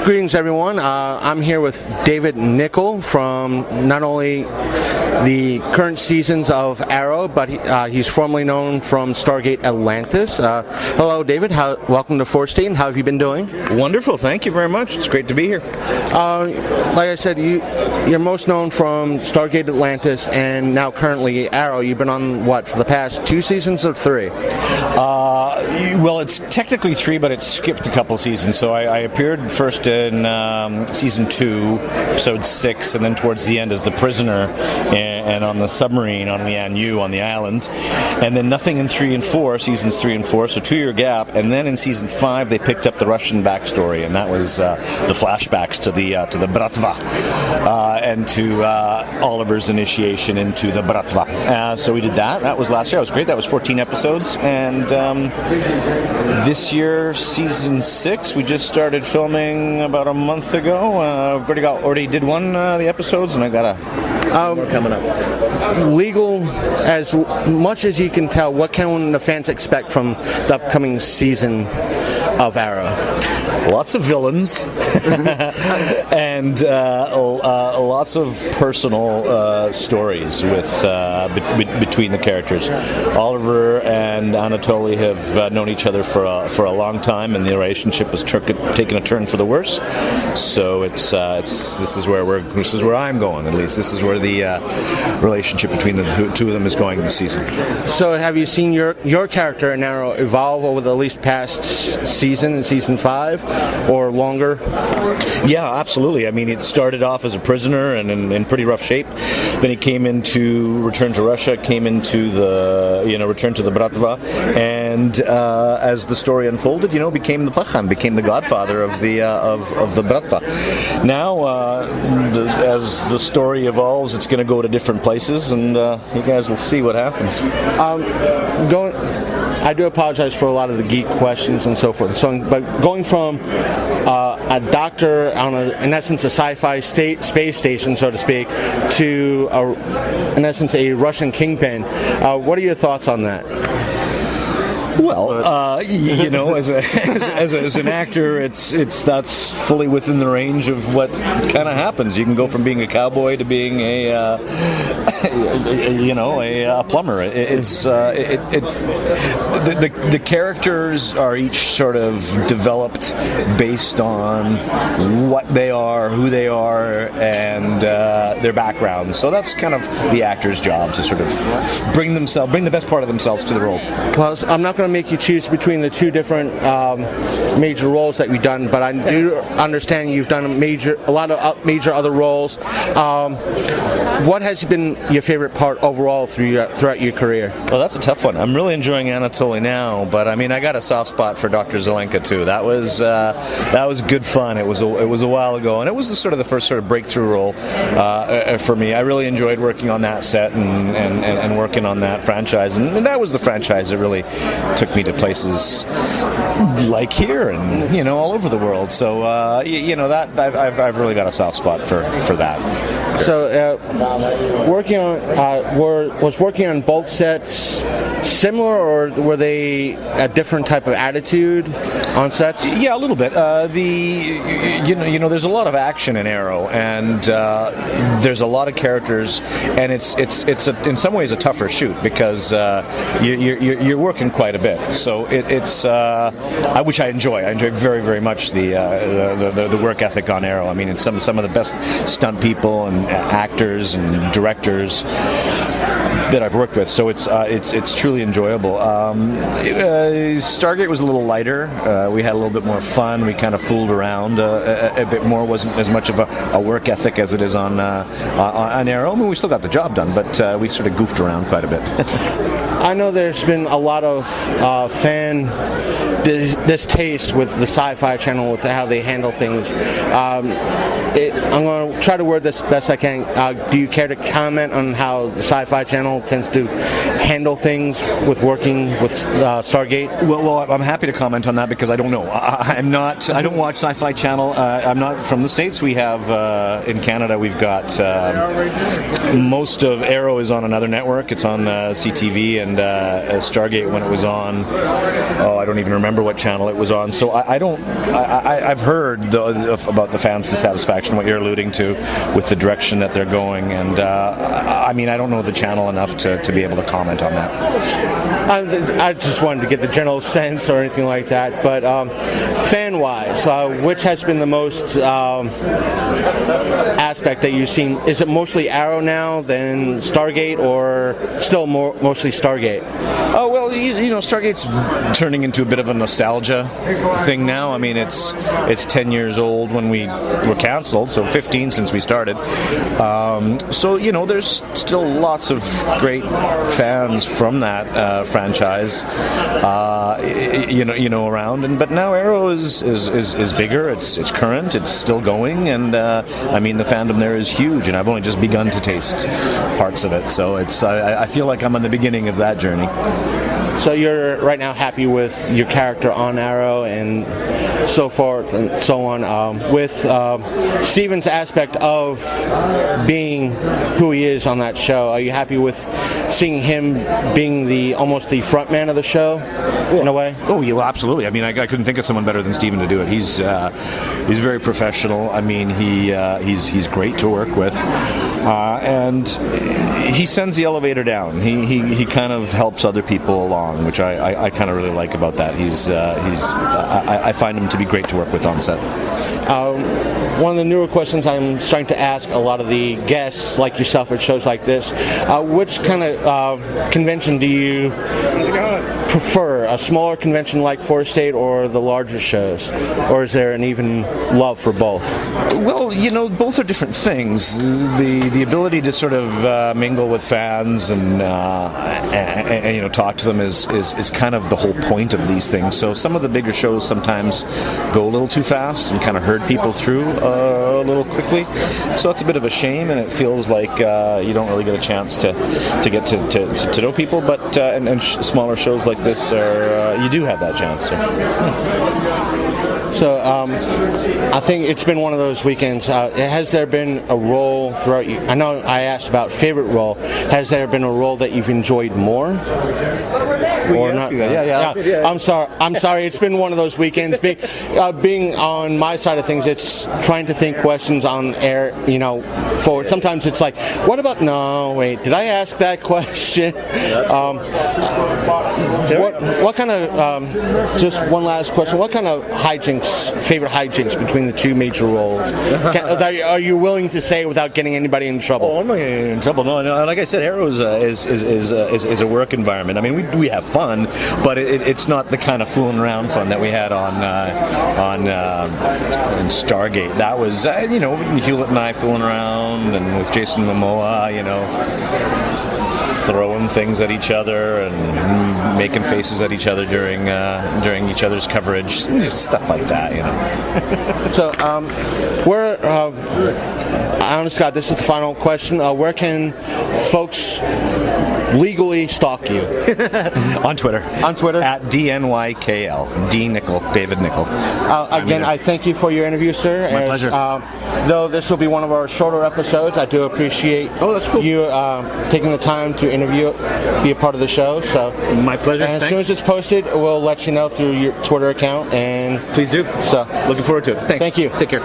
Greetings, everyone. I'm here with David Nykl from not only the current seasons of Arrow, but he's formerly known from Stargate Atlantis. Hello, David. Welcome to 14. How have you been doing? Wonderful. Thank you very much. It's great to be here. Like I said, you're most known from Stargate Atlantis and now currently Arrow. You've been on, what, for the past 2 seasons or 3? Well, it's technically 3, but it's skipped a couple seasons. So I appeared first in season 2, episode 6, and then towards the end as the prisoner and on the submarine on the Anu on the island, and then nothing in 3 and 4, seasons 3 and 4, so 2-year gap, and then in season 5 they picked up the Russian backstory, and that was the flashbacks to the Bratva and to Oliver's initiation into the Bratva. So we did that. That was last year. That was great. That was 14 episodes, and this year, season 6, we just started filming about a month ago. Already did one of the episodes, and I got more coming up. Legal, as much as you can tell, what can the fans expect from the upcoming season of Arrow? Lots of villains and lots of personal stories with between the characters. Oliver and Anatoly have known each other for a long time, and the relationship has taken a turn for the worse. So this is where I'm going. At least this is where the relationship between the two of them is going this season. So have you seen your character in Arrow evolve over the at least past season, in season 5, or longer? Yeah, absolutely. I mean, it started off as a prisoner and in pretty rough shape. Then he came into Return to Russia, came into the Return to the Bratva, and as the story unfolded, became the Pachan, became the godfather of the Bratva. Now, as the story evolves, it's going to go to different places, and you guys will see what happens. I do apologize for a lot of the geek questions and so forth. But going from a doctor on, in essence, a sci-fi space station, so to speak, to, in essence, a Russian kingpin, what are your thoughts on that? Well, as an actor, that's fully within the range of what kind of happens. You can go from being a cowboy to being a plumber. The characters are each sort of developed based on what they are, who they are, and their background. So that's kind of the actor's job, to sort of bring the best part of themselves to the role. Well, I'm not going to make you choose between the 2 different major roles that you've done, but I do understand you've done a lot of major other roles. What has been your favorite part overall throughout your career? Well, that's a tough one. I'm really enjoying Anatoly now, but I mean, I got a soft spot for Dr. Zelenka too. That was good fun. It was a while ago, and it was the first sort of breakthrough role for me. I really enjoyed working on that set and working on that franchise, and that was the franchise that really took me to places like here and all over the world. So that I've really got a soft spot for that. So was working on both sets similar, or were they a different type of attitude on sets? Yeah, a little bit. There's a lot of action in Arrow, and there's a lot of characters, and it's in some ways a tougher shoot because you're working quite a bit. So which I enjoy. I enjoy very, very much the work ethic on Arrow. I mean, it's some of the best stunt people and actors and directors that I've worked with, so it's truly enjoyable. Stargate was a little lighter. We had a little bit more fun. We kind of fooled around a bit more. Wasn't as much of a work ethic as it is on Arrow. I mean, we still got the job done, but we sort of goofed around quite a bit. I know there's been a lot of fan distaste with the Sci-Fi Channel with how they handle things. I'm going to try to word this best I can. Do you care to comment on how the Sci-Fi Channel tends to handle things with working with Stargate? Well, I'm happy to comment on that because I don't know. I don't watch Sci-Fi Channel. I'm not from the States. We have in Canada. We've got most of Arrow is on another network. It's on CTV, and Stargate when it was on. Oh, I don't even remember what channel it was on. So I've heard about the fans' dissatisfaction, what you're alluding to, with the direction that they're going, and I don't know the channel enough to be able to comment on that. I just wanted to get the general sense or anything like that, but fan-wise, which has been the most aspect that you've seen? Is it mostly Arrow now, then Stargate, or still mostly Stargate? Oh, well, Stargate's turning into a bit of a nostalgia thing now. I mean, it's 10 years old when we were canceled, so 15 since we started. So there's still lots of great fans from that franchise, around. But now Arrow is bigger. It's current. It's still going, and the fandom there is huge. And I've only just begun to taste parts of it. So I feel like I'm on the beginning of that journey. So you're right now happy with your character on Arrow and so forth and so on. With Steven's aspect of being who he is on that show, are you happy with seeing him being almost the front man of the show in a way? Oh, yeah, well, absolutely. I couldn't think of someone better than Steven to do it. He's very professional. He's great to work with, and he sends the elevator down. He kind of helps other people along, which I kind of really like about that. I find him to be great to work with on set. One of the newer questions I'm starting to ask a lot of the guests like yourself at shows like this, which kind of convention do you prefer? A smaller convention like Forest State or the larger shows? Or is there an even love for both? Well, both are different things. The ability to sort of mingle with fans and talk to them is kind of the whole point of these things. So some of the bigger shows sometimes go a little too fast and kind of herd people through a little quickly. So it's a bit of a shame, and it feels like you don't really get a chance to get to know people. But and smaller shows like this you do have that chance. So I think it's been one of those weekends. Has there been a role throughout you? I know I asked about favorite role. Has there been a role that you've enjoyed more? Or not? Yeah. I'm sorry. It's been one of those weekends. Being on my side of things, it's trying to think questions on air, forward. Sometimes it's like, what about, no, wait, did I ask that question? What kind of, just one last question, what kind of favorite hijinks between the two major roles? Are you willing to say without getting anybody in trouble? Oh, I'm not getting in trouble. No. Like I said, Arrow is a work environment. We have fun, but it's not the kind of fooling around fun that we had on Stargate. That was Hewlett and I fooling around, and with Jason Momoa, throwing things at each other and making faces at each other during each other's coverage, just stuff like that, So, honest God, this is the final question. Where can folks legally stalk you? On Twitter. On Twitter? At DNYKL. D. Nykl. David Nykl. Again, I thank you for your interview, sir. My pleasure. Though this will be one of our shorter episodes, I do appreciate you taking the time to interview, be a part of the show. So my pleasure. And as soon as it's posted, we'll let you know through your Twitter account. And please do. So looking forward to it. Thanks. Thank you. Take care.